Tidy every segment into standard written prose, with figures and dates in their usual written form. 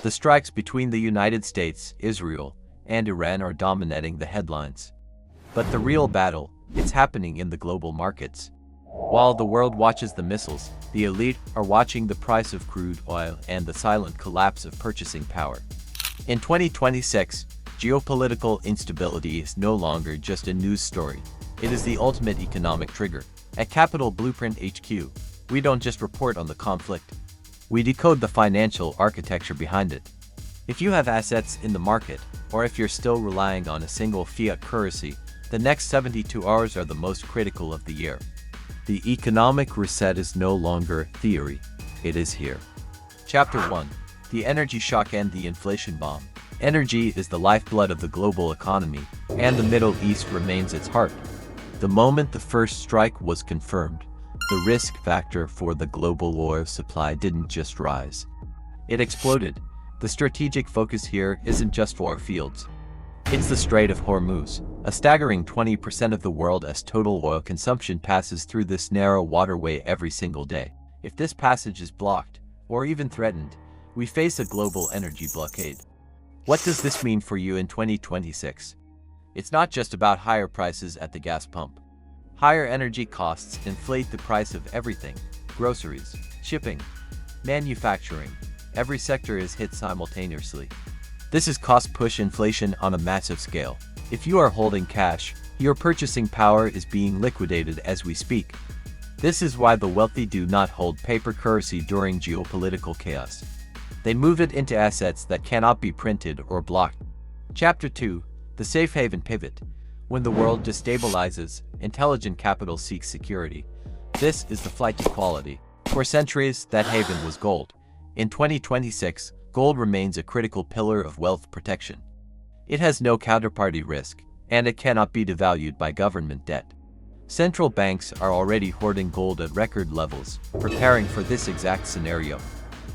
The strikes between the United States, Israel, and Iran are dominating the headlines. But the real battle, it's happening in the global markets. While the world watches the missiles, the elite are watching the price of crude oil and the silent collapse of purchasing power. In 2026, geopolitical instability is no longer just a news story. It is the ultimate economic trigger. At Capital Blueprint HQ, we don't just report on the conflict. We decode the financial architecture behind it. If you have assets in the market, or if you're still relying on a single fiat currency, the next 72 hours are the most critical of the year. The economic reset is no longer theory. It is here. Chapter 1. The Energy Shock and the Inflation Bomb. Energy is the lifeblood of the global economy, and the Middle East remains its heart. The moment the first strike was confirmed, the risk factor for the global oil supply didn't just rise. It exploded. The strategic focus here isn't just for fields. It's the Strait of Hormuz. A staggering 20% of the world's total oil consumption passes through this narrow waterway every single day. If this passage is blocked, or even threatened, we face a global energy blockade. What does this mean for you in 2026? It's not just about higher prices at the gas pump. Higher energy costs inflate the price of everything: groceries, shipping, manufacturing. Every sector is hit simultaneously. This is cost-push inflation on a massive scale. If you are holding cash, your purchasing power is being liquidated as we speak. This is why the wealthy do not hold paper currency during geopolitical chaos. They move it into assets that cannot be printed or blocked. Chapter 2. The Safe Haven Pivot. When the world destabilizes, intelligent capital seeks security. This is the flight to quality. For centuries, that haven was gold. In 2026, gold remains a critical pillar of wealth protection. It has no counterparty risk, and it cannot be devalued by government debt. Central banks are already hoarding gold at record levels, preparing for this exact scenario.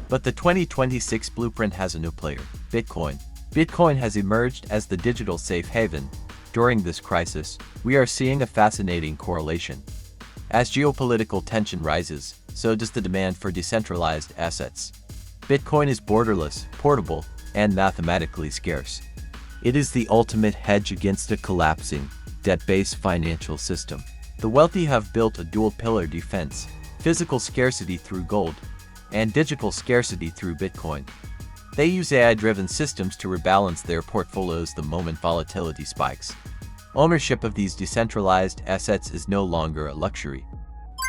But the 2026 blueprint has a new player: Bitcoin. Bitcoin has emerged as the digital safe haven. During this crisis, we are seeing a fascinating correlation. As geopolitical tension rises, so does the demand for decentralized assets. Bitcoin is borderless, portable, and mathematically scarce. It is the ultimate hedge against a collapsing, debt-based financial system. The wealthy have built a dual-pillar defense: physical scarcity through gold, and digital scarcity through Bitcoin. They use AI-driven systems to rebalance their portfolios the moment volatility spikes. Ownership of these decentralized assets is no longer a luxury.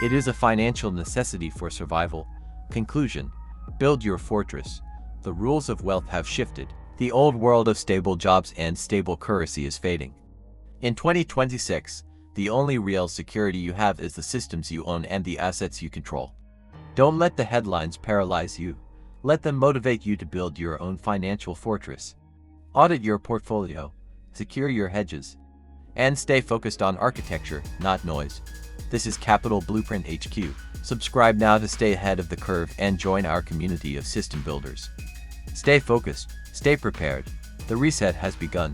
It is a financial necessity for survival. Conclusion: build your fortress. The rules of wealth have shifted. The old world of stable jobs and stable currency is fading. In 2026, the only real security you have is the systems you own and the assets you control. Don't let the headlines paralyze you. Let them motivate you to build your own financial fortress. Audit your portfolio, secure your hedges, and stay focused on architecture, not noise. This is Capital Blueprint HQ. Subscribe now to stay ahead of the curve and join our community of system builders. Stay focused, stay prepared. The reset has begun.